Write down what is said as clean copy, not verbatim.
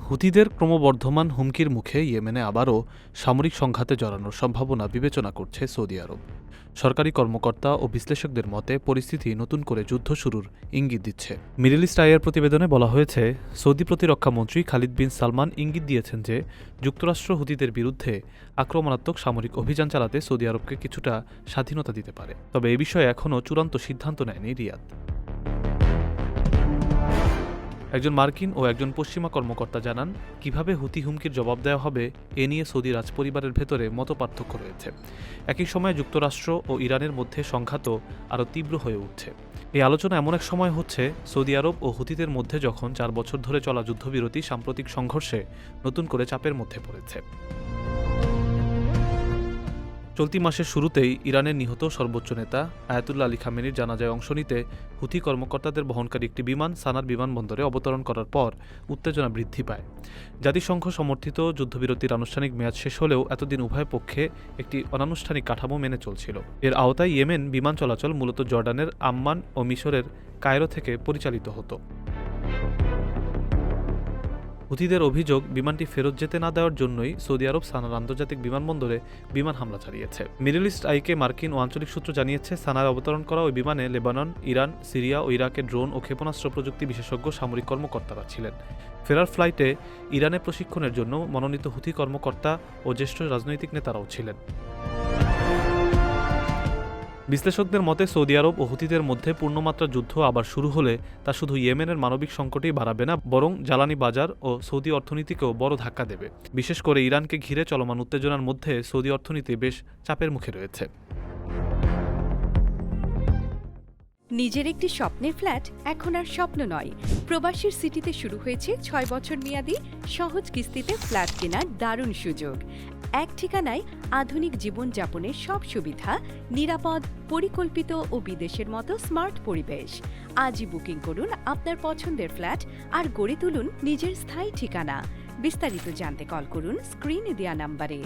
হুতিদের ক্রমবর্ধমান হুমকির মুখে ইয়েমেনে আবারও সামরিক সংঘাতে জড়ানোর সম্ভাবনা বিবেচনা করছে সৌদি আরব। সরকারি কর্মকর্তা ও বিশ্লেষকদের মতে পরিস্থিতি নতুন করে যুদ্ধ শুরুর ইঙ্গিত দিচ্ছে। মিডল ইস্ট আইয়ের প্রতিবেদনে বলা হয়েছে, সৌদি প্রতিরক্ষামন্ত্রী খালিদ বিন সালমান ইঙ্গিত দিয়েছেন যে যুক্তরাষ্ট্র হুতিদের বিরুদ্ধে আক্রমণাত্মক সামরিক অভিযান চালাতে সৌদি আরবকে কিছুটা স্বাধীনতা দিতে পারে। তবে এ বিষয়ে এখনও চূড়ান্ত সিদ্ধান্ত নেয়নি রিয়াদ। একজন মার্কিন ও একজন পশ্চিমা কর্মকর্তা জানান, কিভাবে হুতি হুমকির জবাব দেওয়া হবে এ নিয়ে সৌদি রাজপরিবারের ভেতরে মতপার্থক্য রয়েছে। একই সময়ে যুক্তরাষ্ট্র ও ইরানের মধ্যে সংঘাত আরও তীব্র হয়ে উঠছে। এই আলোচনা এমন এক সময় হচ্ছে, সৌদি আরব ও হুতিদের মধ্যে যখন ৪ বছর ধরে চলা যুদ্ধবিরতি সাম্প্রতিক সংঘর্ষে নতুন করে চাপের মধ্যে পড়েছে। চলতি মাসের শুরুতেই ইরানের নিহত সর্বোচ্চ নেতা আয়াতুল্লাহ আলী খামেনির জানাজায় অংশ নিতে হুথি কর্মকর্তাদের বহনকারী একটি বিমান সানার বিমানবন্দরে অবতরণ করার পর উত্তেজনা বৃদ্ধি পায়। জাতিসংঘ সমর্থিত যুদ্ধবিরতির আনুষ্ঠানিক মেয়াদ শেষ হলেও এতদিন উভয় পক্ষে একটি অনানুষ্ঠানিক কাঠামো মেনে চলছিল। এর আওতায় ইয়েমেন বিমান চলাচল মূলত জর্ডানের আম্মান ও মিশরের কায়রো থেকে পরিচালিত হতো। হুথিদের অভিযোগ, বিমানটি ফেরত যেতে না দেওয়ার জন্যই সৌদি আরব সানার আন্তর্জাতিক বিমানবন্দরে বিমান হামলা চালিয়েছে। মিডল ইস্ট আইকে মার্কিন ও আঞ্চলিক সূত্র জানিয়েছে, সানায় অবতরণ করা ওই বিমানে লেবানন, ইরান, সিরিয়া ও ইরাকের ড্রোন ও ক্ষেপণাস্ত্র প্রযুক্তি বিশেষজ্ঞ সামরিক কর্মকর্তারা ছিলেন। ফেরার ফ্লাইটে ইরানে প্রশিক্ষণের জন্য মনোনীত হুথি কর্মকর্তা ও জ্যেষ্ঠ রাজনৈতিক নেতারাও ছিলেন। বিশ্লেষকদের মতে, সৌদি আরব ও হুতিদের মধ্যে পূর্ণমাত্রা যুদ্ধ আবার শুরু হলে তা শুধু ইয়েমেনের মানবিক সংকটেই বাড়াবে না, বরং জ্বালানি বাজার ও সৌদি অর্থনীতিকেও বড় ধাক্কা দেবে। বিশেষ করে ইরানকে ঘিরে চলমান উত্তেজনার মধ্যে সৌদি অর্থনীতি বেশ চাপের মুখে রয়েছে। নিজের একটি স্বপ্নের ফ্ল্যাট এখন আর স্বপ্ন নয়। প্রবাসীর সিটিতে শুরু হয়েছে ৬ বছর মেয়াদী সহজ কিস্তিতে ফ্ল্যাট কেনার দারুণ সুযোগ। এক ঠিকানায় আধুনিক জীবনযাপনের সব সুবিধা, নিরাপদ, পরিকল্পিত ও বিদেশের মতো স্মার্ট পরিবেশ। আজই বুকিং করুন আপনার পছন্দের ফ্ল্যাট আর গড়ে তুলুন নিজের স্থায়ী ঠিকানা। বিস্তারিত জানতে কল করুন স্ক্রিনে দেয়া নাম্বারে।